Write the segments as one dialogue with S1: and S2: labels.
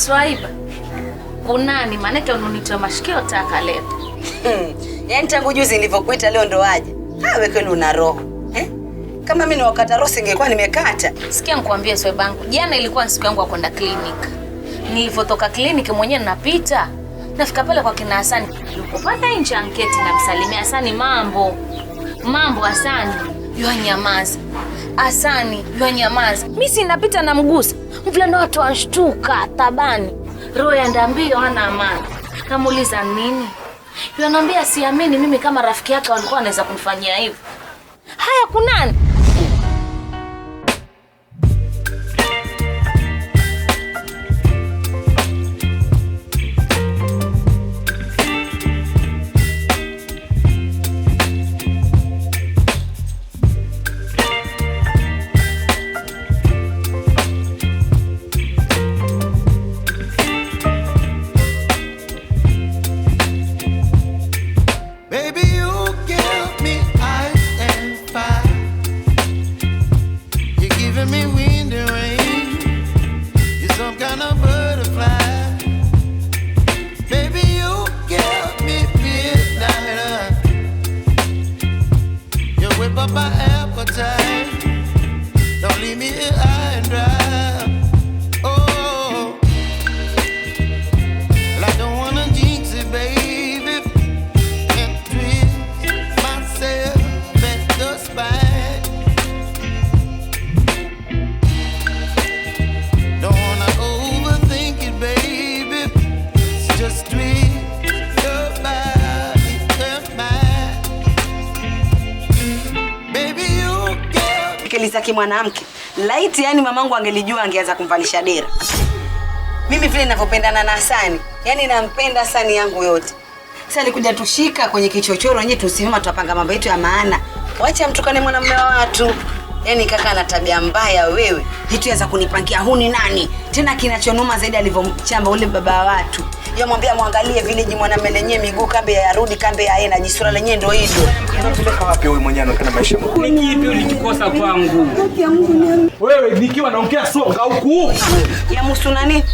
S1: Swaiba. Kunani manake unanitoa mashikio taka leo.
S2: Yaani tangu juzi nilivyokuita leo ndo aje. Wewe kweli una roho. Kama mimi ni wakata roho singekuwa nimekata.
S1: Sikia nikwambie Swaibangu, jana ilikuwa ni siku yangu ya kwenda clinic. Nilipotoka clinic mwenyewe napita. Nafika pale kwa kina Hasani. Yuko pale nje anketi na msalimia Hasani mambo. Mambo Hasani, yua nyamaza. Hasani, yua nyamaza. Mimi si napita na mgusa. Mvulana watu washtuka tabani. Roho ya ndambio hana amani. Namuuliza nini? Yanaambia siamini mimi kama rafiki yake walikuwa anaweza kunifanyia hivyo. Haya kunani?
S2: Za kimwanamke. Laiti yani mamangu angelijua angeanza kumvalisha dera. Mimi vile ninavyopendana na Hasani, yani nampenda Hasani yangu yote. Sasa alikuja tushika kwenye kichochoro yenyewe tusimama tupanga mambo yetu ya maana. Wacha mtukane mwanamume wa watu. Yani kaka ana tabia mbaya wewe. Hitu yaanza kunipangia huni nani? Tena kinachonoma zaidi alivyomchamba ule baba wa watu. Yamwambia muangalie village mwanamume lenyewe miguu kambe yarudi kambe ya na jisura lenyewe ndio hilo.
S3: Unapeleka wapi wewe mwenyewe kana maisha mwangu?
S4: Ni kipi ulichikosa kwangu? Wewe nikiwa naongea songa huku.
S2: Ya musu nani?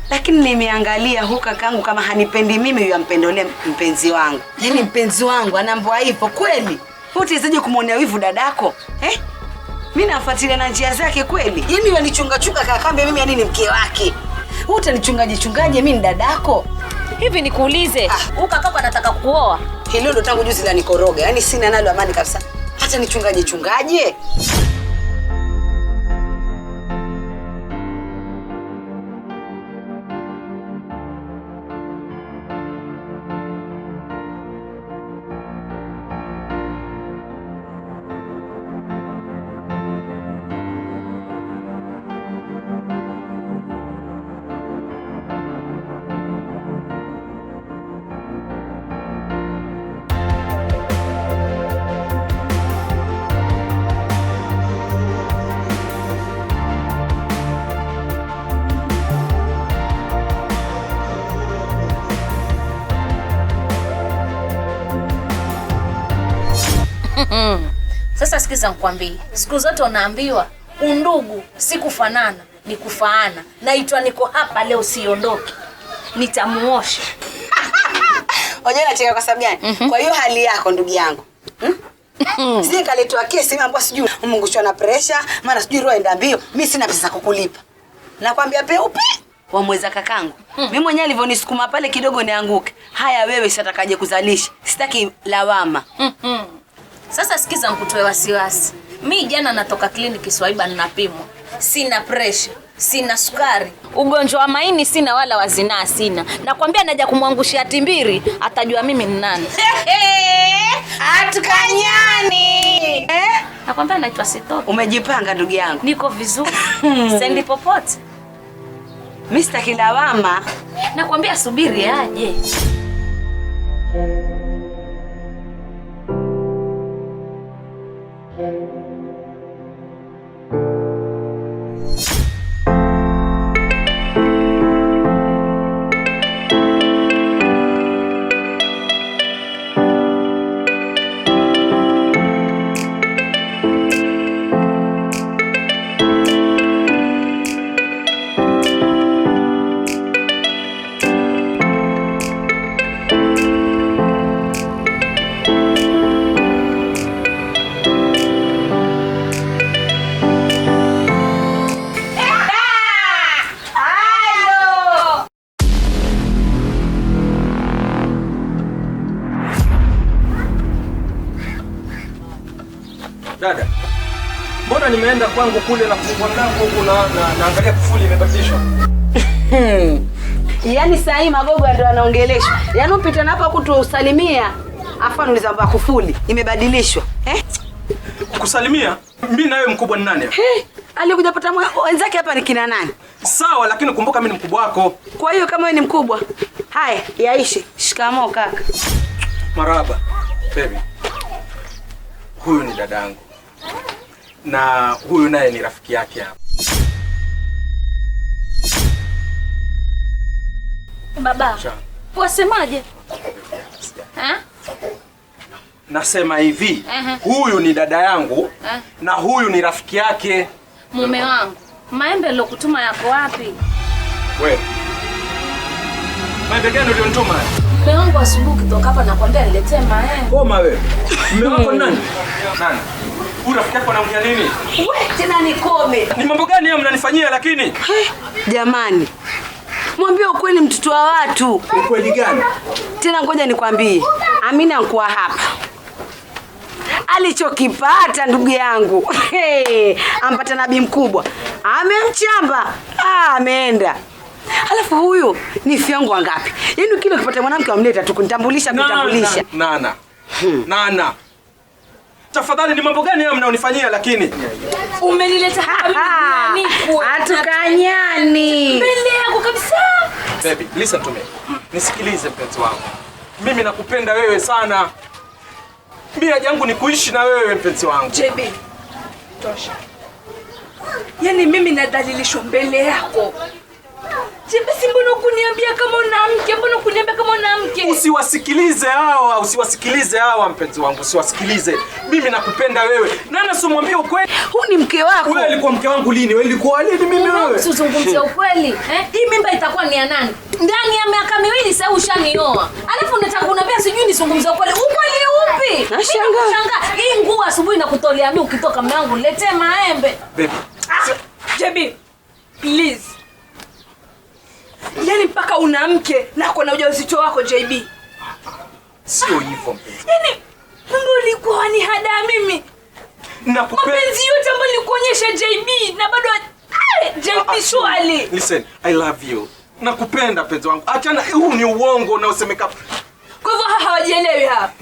S2: Lakini nimeangalia huku kakangu kama hanipendi mimi yampendolea mpenzi wangu. Yaani mpenzi wangu anambwa hivyo kweli? Utawezaje kumwonea wivu dadako? Mimi nafuatilia na njia zake kweli. Yaani wanichunga chunga kakambe mimi yani ni mke wake. Utanichungaje mimi ni dadako?
S1: Hivi nikuulize, huyu kakako anataka kuoa?
S2: Hilo ndo tangu juzi la nikoroga. Yaani sina nalo amani kabisa. Hata nichungaje?
S1: Sasa sikiza nikwambie. Siku zote unaambiwa undugu si kufanana, ni kufaana. Naitwa niko hapa leo siondoki. Nitamuosha.
S2: Unajua nacheka kwa sababu gani? Kwa hiyo hali yako ndugu yangu. Sisi kaletwa kesi mambo sijui umungushwa na pressure, maana sijui roho enda mbio. Mimi sina pesa kukulipa. Nakwambia peupe. Wamweza kakangu. Mimi mwenyewe alivyonisukuma pale kidogo nianguke. Haya wewe sitakaje kuzalisha. Sitaki lawama.
S1: Sasa sikiza nikutoe wasiwasi. Mimi jana natoka kliniki Swaiba ninapimwa. Sina pressure, sina sukari, ugonjwa wa maini sina wala wazinaa sina. Nakwambia naja kumwangushia timbiri, atajua mimi ni nani.
S2: Atukanyani.
S1: Nakwambia naitwa Sitoki.
S2: Umejipanga ndugu yangu.
S1: Niko vizuri. Sendi popote.
S2: Mr. Kilawama.
S1: Nakwambia subiri aje.
S4: Dada, mbona nimeenda kwangu kule na kufungua mlango huko naangalia kufuli imebadilishwa?
S2: Yaani saa hii Magogo ndio anaongeleshwa. Yaani upita na hapa kutusalimia, afa anauliza mbona kufuli imebadilishwa.
S4: Kusalimia? Mimi na wewe mkubwa ni nani?
S2: Alikuja pata wenzake hapa ni kina nani?
S4: Sawa, lakini kumbuka mimi ni mkubwa wako.
S2: Kwa hiyo kama wewe ni mkubwa, haya, yaishi. Shikamoo kaka.
S4: Marhaba. Baby. Huyu ni dadangu. Na huyu naye ni rafiki yake hapa.
S1: Baba, wasemaje?
S4: Nasema hivi, huyu ni dada yangu na huyu ni rafiki yake.
S1: Mume wangu, maembe nilokutuma yako wapi?
S4: Wewe. Maembe gani ulionituma?
S1: Mume wangu asubuhi kutoka hapa nakwambia niletee maembe.
S4: Koma wewe. Mume wako nani? Nani? Huyu rafiki yako anaongea nini?
S2: Wewe tena nikome.
S4: Ni mambo gani haya mnanifanyia lakini?
S2: Jamani. Mwambie ukweli mtoto wa watu.
S4: Ukweli gani?
S2: Tena ngoja nikwambie. Amina nkuwa hapa. Alichokipata ndugu yangu. Ampata nabii mkubwa. Amemchamba. Ameenda. Alafu huyu ni fiangu wangapi? Yaani kile ukipata mwanamke wamleta tu kunitambulisha.
S4: Nana. Tafadhali ni mambo gani haya mnaonifanyia lakini?
S1: Umenileta hapa mimi nani?
S2: Atukanyani.
S1: Mbele yako kabisa.
S4: Baby, listen to me. Nisikilize mpenzi wangu. Mimi nakupenda wewe sana. Mimi haja yangu ni kuishi na wewe mpenzi wangu.
S5: JB. Tosha. Yaani mimi nadhalilishwa mbele yako. JB, si mbona kuniambia kama una mke? Mbona kuniambia kama una mke?
S4: Usiwasikilize hawa mpenzi wangu, usiwasikilize. Mimi nakupenda wewe. Nana simwambie ukweli.
S2: Huu ni mke wako.
S4: Wewe alikuwa mke wangu lini? Wewe ulikuwa lini mimi wewe?
S1: Usizungumzie ukweli. Hii mimba itakuwa ni ya nani? Ndani ya miaka miwili sasa ushanioa. Alafu unataka kuniambia sijui nizungumzie ukweli. Ukweli upi?
S2: Nashangaa.
S1: Hii nguo asubuhi nakutolea mimi ukitoka mume wangu niletee maembe.
S4: Baby.
S5: JB, please. Yaani mpaka una mke na uko na ujauzito wako JB.
S4: Sio hivyo mpenzi.
S5: Yaani kumbe ulikuwa ni hada mimi.
S4: Nakupenda.
S5: Mapenzi yote ambayo nilikuonyesha JB na bado JB swali.
S4: Listen, I love you. Nakupenda mpenzi wangu. Achana, huu ni uongo unaosemeka.
S5: Kwa hivyo hawajielewi hapa.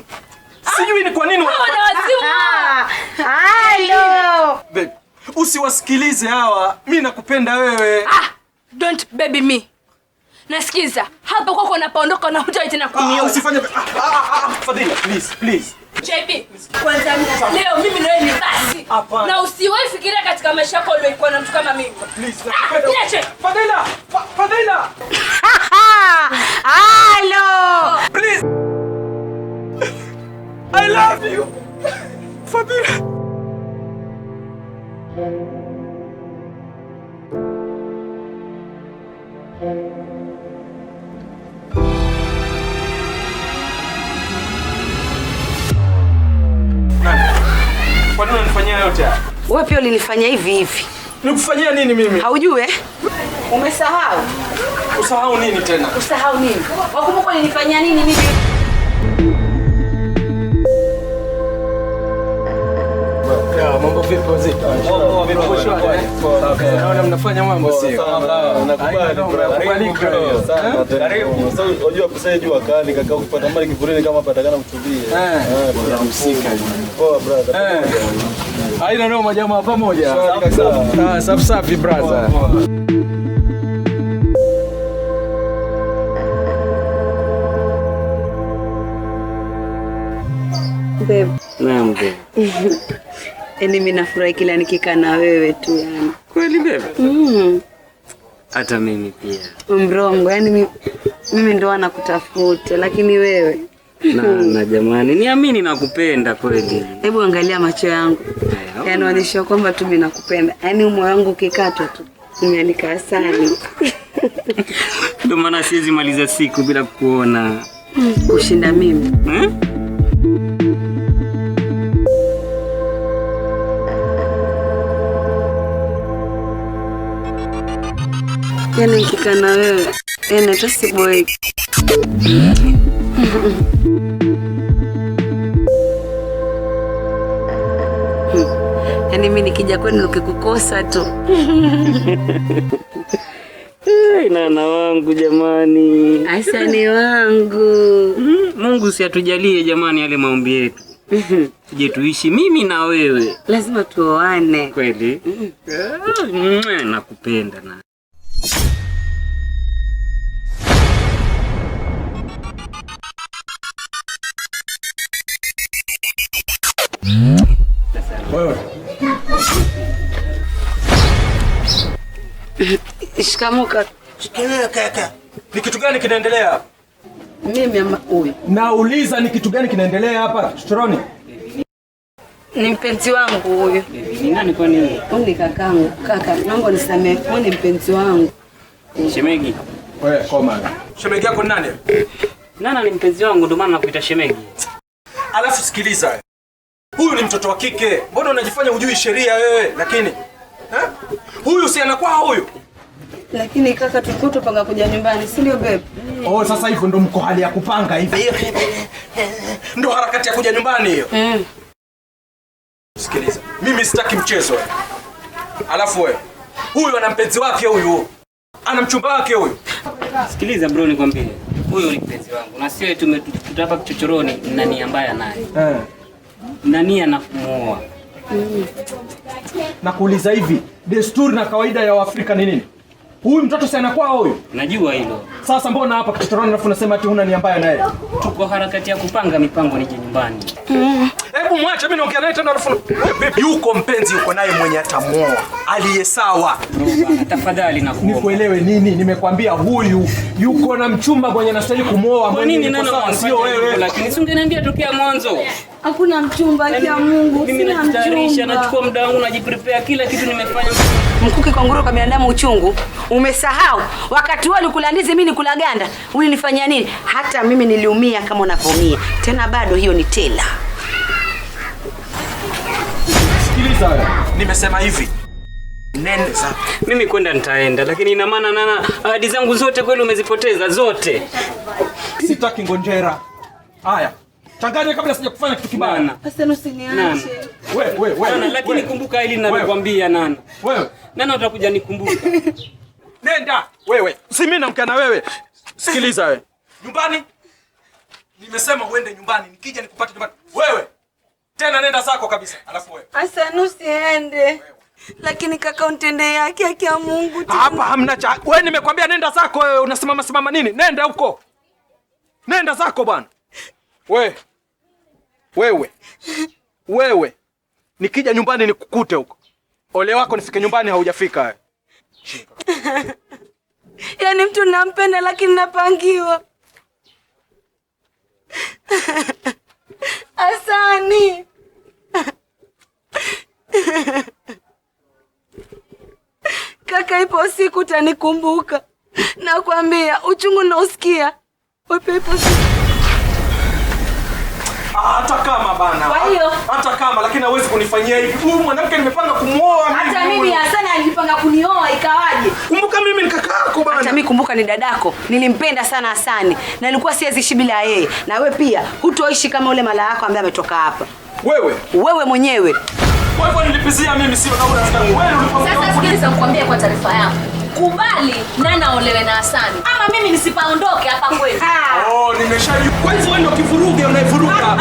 S4: Sijui ni kwa nini
S5: Hawa na wazimu.
S2: Hello.
S4: Babe, usiwasikilize hawa. Mimi nakupenda wewe.
S5: Don't baby me. Nasikiza. Hapa kwako unapoondoka na hutawahi tena kunioa.
S4: Usifanye. Fadhila, please.
S5: JB, kwanza leo mimi na wewe ni basi.
S4: Hapana.
S5: Na usiwahi fikiria katika maisha yako ulikuwa na mtu kama mimi.
S4: Please.
S5: Niache.
S4: Fadhila.
S2: Hello.
S4: Please. I love you. Fadhila. Kwa nini unanifanyia yote haya?
S2: Wewe pia ulinifanyia hivi.
S4: Nikufanyia nini mimi?
S2: Haujui? Umesahau?
S4: Usahau nini tena?
S2: Usahau nini? Wakumbuka ulinifanyia nini mimi?
S4: Mambo vipi wazee? Naona mnafanya mambo sio?
S6: Nakubali sana. Karibu. Sasa unajua kusaidia kali kaka kupata mali kivulini kama patakana mtulie.
S4: Tunahusika.
S6: Poa brother.
S4: Haina noma jamaa pamoja. Safi brother.
S2: Babe.
S7: Naam babe.
S2: Yaani mimi nafurahi kila nikikaa na wewe tu yani.
S7: Kweli babe? Hata mimi pia.
S2: Mrongo, yani mimi ndo nakutafuta lakini wewe.
S7: Na jamani, niamini nakupenda kweli.
S2: Hebu angalia macho yangu. Yanaonyesha kwamba tu mimi nakupenda. Yaani moyo wangu ukikatwa tu nimeandika asali.
S7: Ndio maana siwezi maliza siku bila kuona.
S2: Kushinda mimi. Yaani nikikaa na wewe, yaani hata siboeki. Yaani mimi nikija kwenu nikikukosa tu.
S7: Nana wangu jamani.
S2: Asani wangu.
S7: Mungu si atujalie jamani yale maombi yetu. Tuje tuishi mimi na wewe.
S2: Lazima tuoane.
S7: Kweli? Nakupenda na.
S4: Wewe.
S2: Shikamoo kaka.
S4: Shikamoo kaka. Ni kitu gani kinaendelea hapa?
S2: Mimi huyu.
S4: Nauliza ni kitu gani kinaendelea hapa chochoroni?
S2: Ni mpenzi wangu huyu.
S7: Ni nani kwani wewe?
S2: Huyu ni kakangu. Kaka, naomba nisamehe. Huyu ni mpenzi wangu.
S7: Shemegi.
S4: Wewe koma. Shemegi yako nani?
S7: Nana ni mpenzi wangu ndio maana nakuita shemegi.
S4: Alafu sikiliza. Huyu ni mtoto wa kike. Mbona unajifanya hujui sheria wewe? Lakini huyu si anakuwa huyu.
S2: Lakini kaka tulikuwa tupanga kuja nyumbani, si ndio babe?
S4: Oh, sasa hivyo ndo mko hali ya kupanga hivi. Ndo harakati ya kuja nyumbani hiyo. Sikiliza. Mimi sitaki mchezo. Alafu wewe. Huyu ana mpenzi wake huyu. Ana mchumba wake huyu.
S7: Sikiliza bro nikwambie. Huyu ni mpenzi wangu. Na sio tutapa kichochoroni na nia mbaya naye. Na nia na kumuoa.
S4: Na kuuliza hivi, desturi na kawaida ya Waafrika ni nini? Huyu mtoto si anakuwa huyu?
S7: Najua hilo.
S4: Sasa mbona hapa kichochoroni alafu unasema ati huna nia mbaya naye?
S7: Tuko harakati ya kupanga mipango nije nyumbani.
S4: Hebu mwache mimi naongea naye tena alafu yuko mpenzi yuko naye mwenye atamuoa. Aliye sawa.
S7: Tafadhali nakuomba.
S4: Nikuelewe nini? Nimekwambia huyu yuko na mchumba mwenye anastahili kumuoa.
S7: Kwa nini nana
S4: sio wewe?
S7: Lakini si ungeniambia tokea mwanzo.
S2: Hakuna mchumba kia Mungu.
S7: Mimi najitayarisha, nachukua muda wangu, najiprepare kila kitu nimefanya.
S2: Mkuki kwa nguruwe kwa binadamu uchungu. Umesahau wakati wewe ulikula ndizi mimi nikula ganda. Ulinifanyia nini? Hata mimi niliumia kama unavyoumia. Tena bado hiyo ni tela.
S4: Sikiliza wewe. Nimesema hivi. Nenda zako.
S7: Mimi kwenda nitaenda, lakini ina maana Nana ahadi zangu zote kweli umezipoteza zote.
S4: Sitaki ngonjera. Haya. Changanya kabla sijakufanya kitu kibaya.
S2: Sasa usiniache.
S4: Wewe.
S7: Nana, lakini kumbuka hili ninalokuambia Nana.
S4: Wewe.
S7: Nana utakuja nikumbuka.
S4: Nenda. Wewe. Si mimi namkia na wewe. Sikiliza wewe. Nyumbani? Nimesema uende nyumbani. Nikija nikupate nyumbani. Wewe. Tena nenda zako kabisa. Alafu wewe.
S2: Asa usiende. Lakini kaka untende yake ya Mungu tu.
S4: Hapa hamna cha. Wewe nimekwambia nenda zako wewe unasimama nini? Nenda huko. Nenda zako bwana. Wewe. Nikija nyumbani nikukute huko. Ole wako nifike nyumbani haujafika wewe.
S2: Yaani mtu nampenda lakini napangiwa. Asani. Kaka ipo siku utanikumbuka. Nakwambia uchungu na usikia. Wewe ipo siku.
S4: Hata kama bana.
S2: Kwa hiyo
S4: hata kama lakini hawezi kunifanyia hivi. Huyu mwanamke nimepanga kumuoa mimi.
S2: Hata mimi Hasani alipanga kunioa ikawaje?
S4: Kumbuka mimi ni kaka yako bana.
S2: Hata mimi kumbuka ni dadako. Nilimpenda sana Hasani na nilikuwa siwezi ishi bila yeye. Na wewe pia hutoishi kama ule mala yako ambaye ametoka hapa. Wewe mwenyewe.
S4: Kwa hivyo nilipizia mimi sio na unataka wewe ulipofanya.
S1: Sasa sikiliza nikwambie kwa taarifa yangu. Kubali Nana olewe na Hasani. Ama mimi nisipaondoke hapa kweli.
S4: Oh, nimeshajua. Kwa hivyo wewe ndio kivuruge unaivuruga.